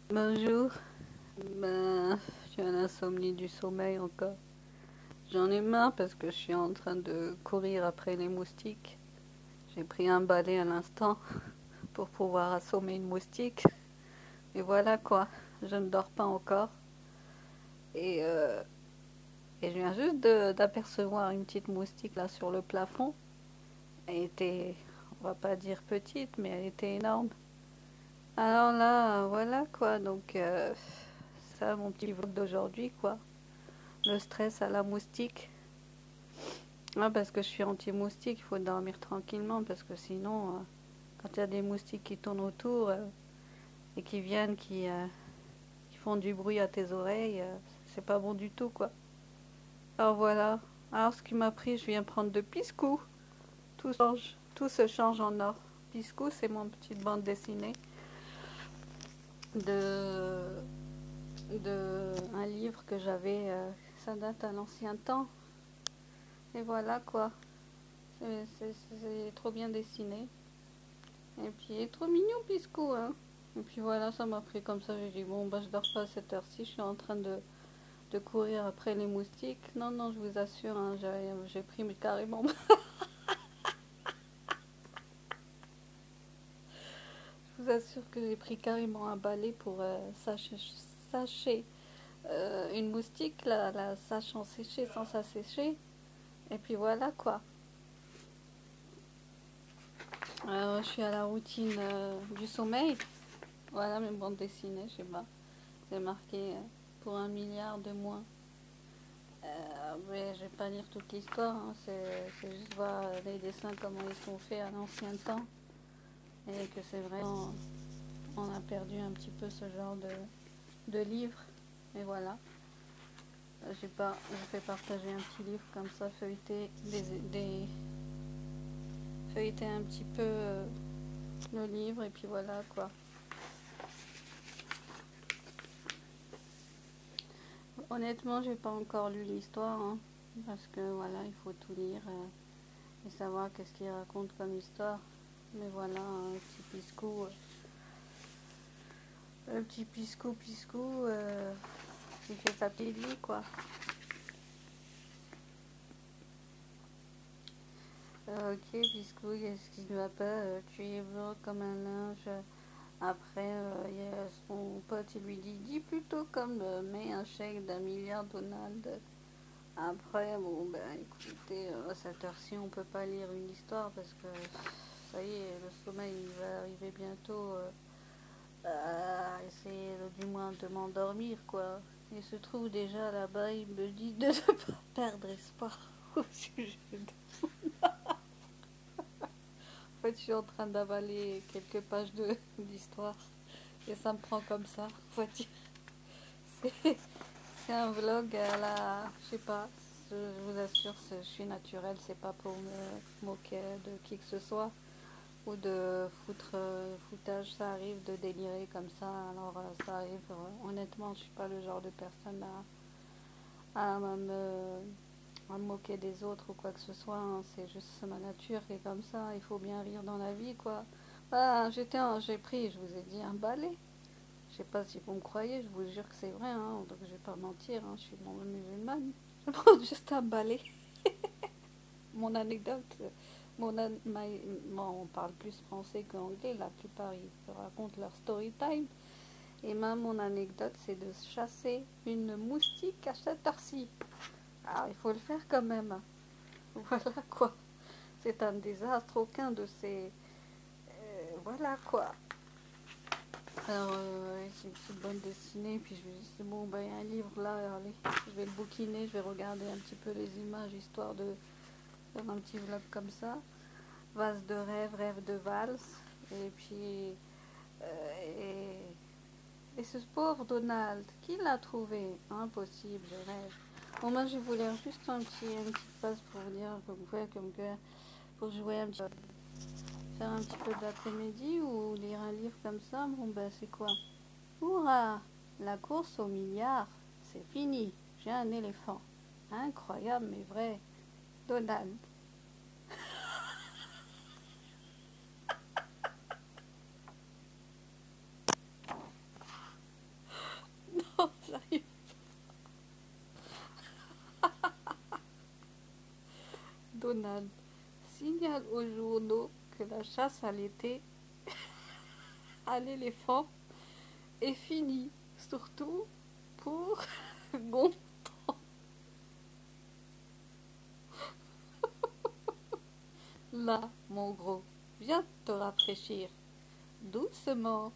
Bonjour. Ben, j'ai un insomnie du sommeil encore. J'en ai marre parce que je suis en train de courir après les moustiques. J'ai pris un balai à l'instant pour pouvoir assommer une moustique. Et voilà quoi, je ne dors pas encore. Et, euh, et je viens juste d'apercevoir une petite moustique là sur le plafond. Elle était, on va pas dire petite, mais elle était énorme. Alors là, voilà quoi, donc ça mon petit vlog d'aujourd'hui quoi. Le stress à la moustique. Ah, parce que je suis anti-moustique, il faut dormir tranquillement parce que sinon, quand il y a des moustiques qui tournent autour et qui viennent, qui font du bruit à tes oreilles, c'est pas bon du tout quoi. Alors voilà. Alors ce qui m'a pris, je viens prendre de Piscou. Tout change, tout se change en or. Piscou, c'est mon petite bande dessinée de, de un livre que j'avais, ça date à l'ancien temps. Et voilà quoi. C'est trop bien dessiné. Et puis il est trop mignon Pisco, hein. Et puis voilà, ça m'a pris comme ça. J'ai dit bon bah je dors pas à cette heure-ci, je suis en train de courir après les moustiques. Non, non, je vous assure, hein, j'ai pris mais carrément. Je vous assure que j'ai pris carrément un balai pour sacher une moustique, la sachant sécher sans s'assécher. Et puis voilà quoi. Je suis à la routine du sommeil. Voilà mes bandes dessinées, je sais pas. C'est marqué pour 1 milliard de moins. Mais je vais pas lire toute l'histoire, hein. C'est juste voir les dessins, comment ils sont faits à l'ancien temps. Et que c'est vrai, on a perdu un petit peu ce genre de livre. Et voilà. Je fais partager un petit livre comme ça, feuilleter un petit peu le livre. Et puis voilà quoi. Honnêtement, j'ai pas encore lu l'histoire, hein, parce que voilà, il faut tout lire et savoir qu'est-ce qu'il raconte comme histoire. Mais voilà, un petit pisco. Le petit piscou, il fait sa petite vie, quoi. Ok, piscou, qu'est-ce qui ne va pas? Tu es blanc comme un linge. Après, il y a son pote, il lui dit, dis plutôt comme mets un chèque d'1 milliard, Donald. Après, bon, ben écoutez, à cette heure-ci, on peut pas lire une histoire parce que ça y est, le sommeil il va arriver bientôt. Essayer du moins de m'endormir quoi. Il se trouve déjà là-bas, il me dit de ne pas perdre espoir au sujet de... En fait, je suis en train d'avaler quelques pages d'histoire et ça me prend comme ça. Faut dire. C'est c'est un vlog à la... Je sais pas, je vous assure, je suis naturelle, c'est pas pour me moquer de qui que ce soit ou de foutage, ça arrive de délirer comme ça, alors ça arrive, honnêtement je suis pas le genre de personne à me moquer des autres ou quoi que ce soit, hein. C'est juste ma nature qui est comme ça, il faut bien rire dans la vie quoi. Bah, j'ai pris, je vous ai dit, un balai, je sais pas si vous me croyez, je vous jure que c'est vrai, hein, donc je vais pas mentir, hein, je suis non musulmane, je prends juste un balai. Mon anecdote, on parle plus français qu'anglais, la plupart ils racontent leur story time. Et même mon anecdote, c'est de chasser une moustique à cette heure-ci. Alors il faut le faire quand même. Voilà quoi. C'est un désastre, aucun de ces... voilà quoi. Alors, c'est une petite bande dessinée, puis je me dis, c'est bon, ben, il y a un livre là, allez, je vais le bouquiner, je vais regarder un petit peu les images, histoire de faire un petit vlog comme ça. Vase de rêve, rêve de valse. Et puis, et ce pauvre Donald, qui l'a trouvé? Impossible, je rêve. Bon, moi, je voulais juste une petite passe pour vous dire, comme que, pour jouer un petit peu, faire un petit peu d'après-midi ou lire un livre comme ça. Bon, ben, c'est quoi? Hurrah! La course au milliard, c'est fini. J'ai un éléphant. Incroyable, mais vrai. Donald. journal signale aux journaux que la chasse à l'éléphant est finie, surtout pour Gontran. Là, mon gros, viens te rafraîchir. Doucement.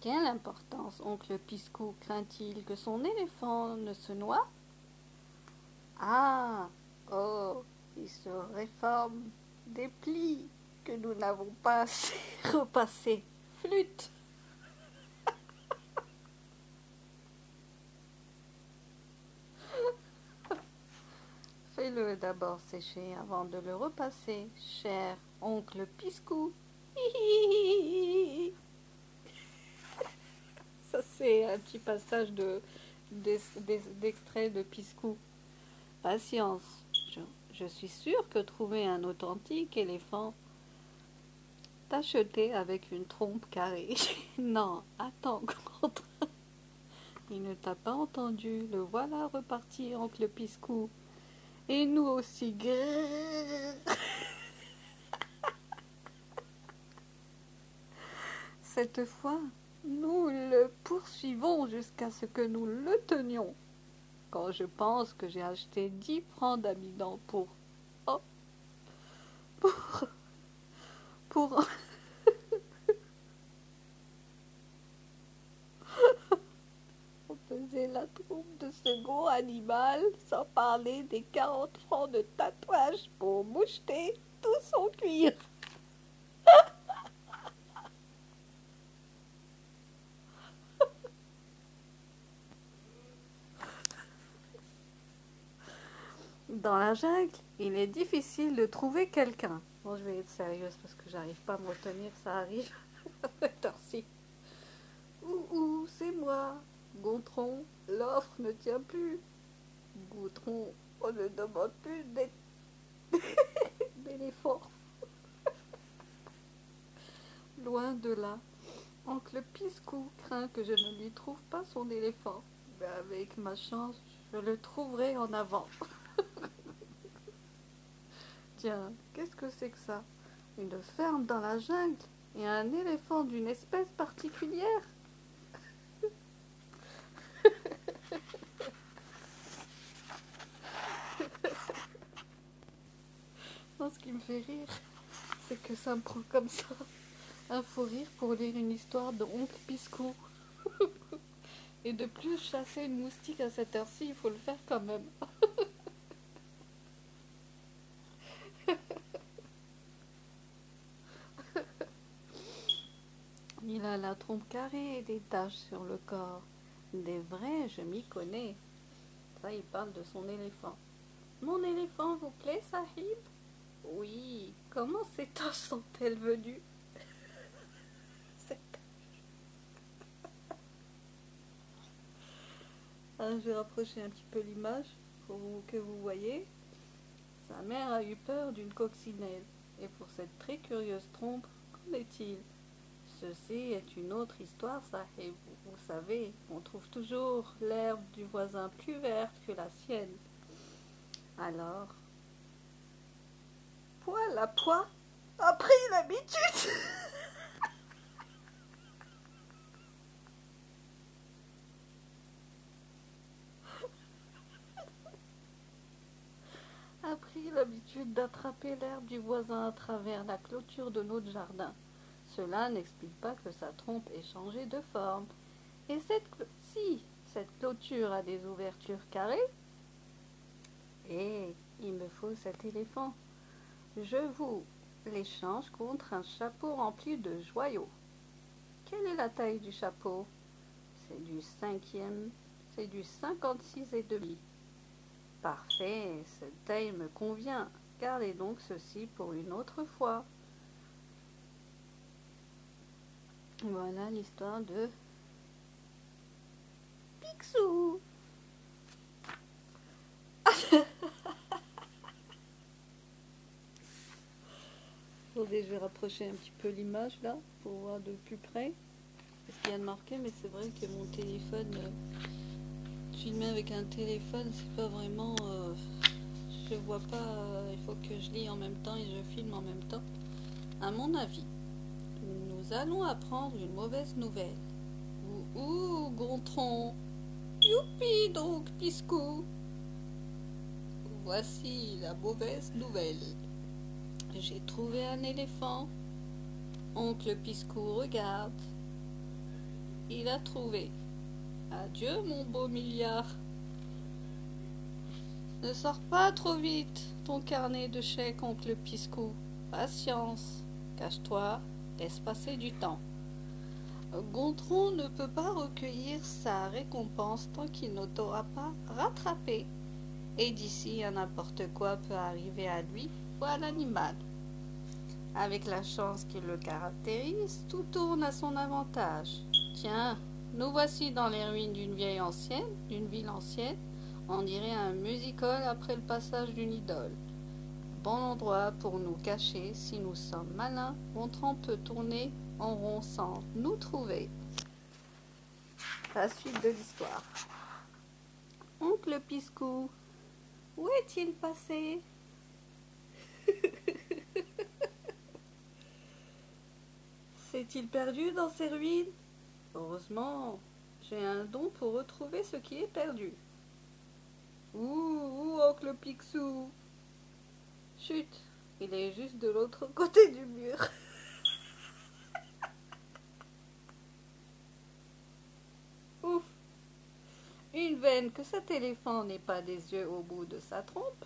Quelle importance oncle Piscou craint-il que son éléphant ne se noie? Ah, oh, il se réforme des plis que nous n'avons pas assez repassés. Flûte! Fais-le d'abord sécher avant de le repasser, cher oncle Piscou. Ça, c'est un petit passage d'extrait de Piscou. Patience, je suis sûre que trouver un authentique éléphant tacheté avec une trompe carrée. Non, attends, Gontran. Il ne t'a pas entendu, le voilà reparti, oncle Piscou. Et nous aussi. Grrr. Cette fois, nous le poursuivons jusqu'à ce que nous le tenions. Quand je pense que j'ai acheté 10 francs d'amidon oh, pour peser la trompe de ce gros animal, sans parler des 40 francs de tatouage pour moucheter tout son cuir. Dans la jungle, il est difficile de trouver quelqu'un. Bon, je vais être sérieuse parce que j'arrive pas à me retenir, ça arrive à cette heure-ci. Ouh, c'est moi, Gontran, l'offre ne tient plus. Gontran, on ne demande plus d'éléphant. Loin de là, oncle Piscou craint que je ne lui trouve pas son éléphant. Mais avec ma chance, je le trouverai en avant. Tiens, qu'est-ce que c'est que ça? Une ferme dans la jungle et un éléphant d'une espèce particulière? Non, ce qui me fait rire, c'est que ça me prend comme ça un fou rire pour lire une histoire de oncle Piscou. Et de plus, chasser une moustique à cette heure-ci, il faut le faire quand même. Il a la trompe carrée et des taches sur le corps. Des vrais, je m'y connais. Ça, il parle de son éléphant. Mon éléphant vous plaît, Sahib? Oui. Comment ces taches sont-elles venues? Alors, je vais rapprocher un petit peu l'image pour que vous voyez. Sa mère a eu peur d'une coccinelle. Et pour cette très curieuse trompe, qu'en est-il? Ceci est une autre histoire, ça. Et vous savez, on trouve toujours l'herbe du voisin plus verte que la sienne. Alors, poil à poil, a pris l'habitude. A pris l'habitude d'attraper l'herbe du voisin à travers la clôture de notre jardin. Cela n'explique pas que sa trompe ait changé de forme. Et si cette clôture a des ouvertures carrées, il me faut cet éléphant. Je vous l'échange contre un chapeau rempli de joyaux. Quelle est la taille du chapeau? C'est du 56,5. Parfait, cette taille me convient. Gardez donc ceci pour une autre fois. Voilà l'histoire de Picsou. Attendez, je vais rapprocher un petit peu l'image là pour voir de plus près. Parce qu'il y a de marqué, mais c'est vrai que mon téléphone, filmer avec un téléphone, c'est pas vraiment. je vois pas, il faut que je lis en même temps et je filme en même temps. À mon avis, nous allons apprendre une mauvaise nouvelle. Ouh, Gontran. Youpi donc, Piscou. Voici la mauvaise nouvelle. J'ai trouvé un éléphant. Oncle Piscou regarde. Il a trouvé. Adieu, mon beau milliard. Ne sors pas trop vite ton carnet de chèques, oncle Piscou. Patience. Cache-toi, laisse passer du temps. Gontran ne peut pas recueillir sa récompense tant qu'il ne t'aura pas rattrapé. Et d'ici à n'importe quoi peut arriver à lui ou à l'animal. Avec la chance qui le caractérise, tout tourne à son avantage. Tiens, nous voici dans les ruines d'une ville ancienne. On dirait un music-hall après le passage d'une idole. Bon endroit pour nous cacher si nous sommes malins. Gontran peut tourner en rond sans nous trouver. La suite de l'histoire. Oncle Piscou, où est-il passé? S'est-il perdu dans ces ruines? Heureusement, j'ai un don pour retrouver ce qui est perdu. Ouh, oncle Picsou. Chut, il est juste de l'autre côté du mur. Ouf. Une veine que cet éléphant n'ait pas des yeux au bout de sa trompe.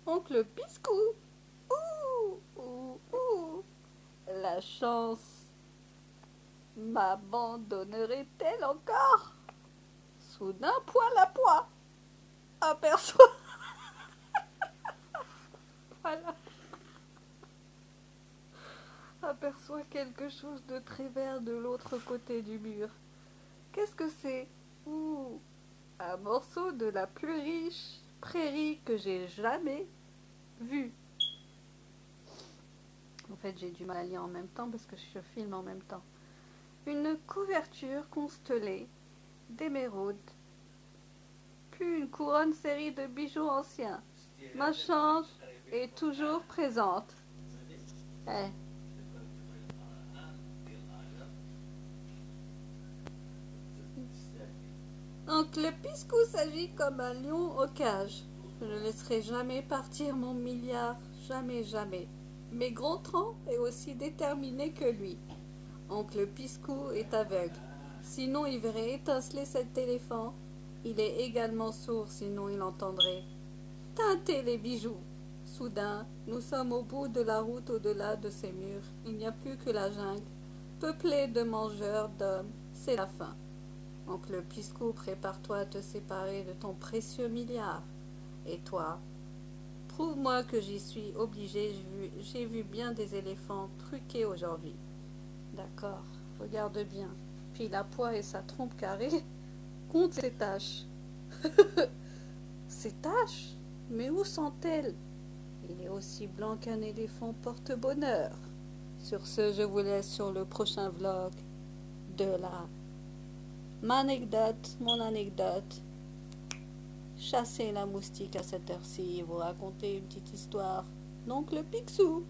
Oncle Piscou. Ouh, ouh, ouh. La chance m'abandonnerait-elle encore? Soudain, poil à poil, aperçoit. Voilà. Aperçoit quelque chose de très vert de l'autre côté du mur. Qu'est-ce que c'est? Ouh, un morceau de la plus riche prairie que j'ai jamais vue. En fait, j'ai du mal à lire en même temps parce que je filme en même temps. Une couverture constellée d'émeraudes, puis une couronne série de bijoux anciens. Ma chance est toujours présente. Eh. Oncle Piscou s'agit comme un lion au cage. Je ne laisserai jamais partir mon milliard, jamais, jamais. Mais Gontran est aussi déterminé que lui. Oncle Piscou est aveugle, sinon il verrait étinceler cet éléphant. Il est également sourd, sinon il entendrait tinter les bijoux. Soudain, nous sommes au bout de la route au-delà de ces murs. Il n'y a plus que la jungle, peuplée de mangeurs d'hommes. C'est la fin. Oncle Piscou, prépare-toi à te séparer de ton précieux milliard. Et toi, prouve-moi que j'y suis obligé. J'ai vu bien des éléphants truqués aujourd'hui. D'accord, regarde bien. Puis la poix et sa trompe carrée compte ses taches. Ces taches? Mais où sont-elles? Il est aussi blanc qu'un éléphant porte-bonheur. Sur ce, je vous laisse sur le prochain vlog de mon anecdote. Chasser la moustique à cette heure-ci et vous raconter une petite histoire d'oncle Picsou.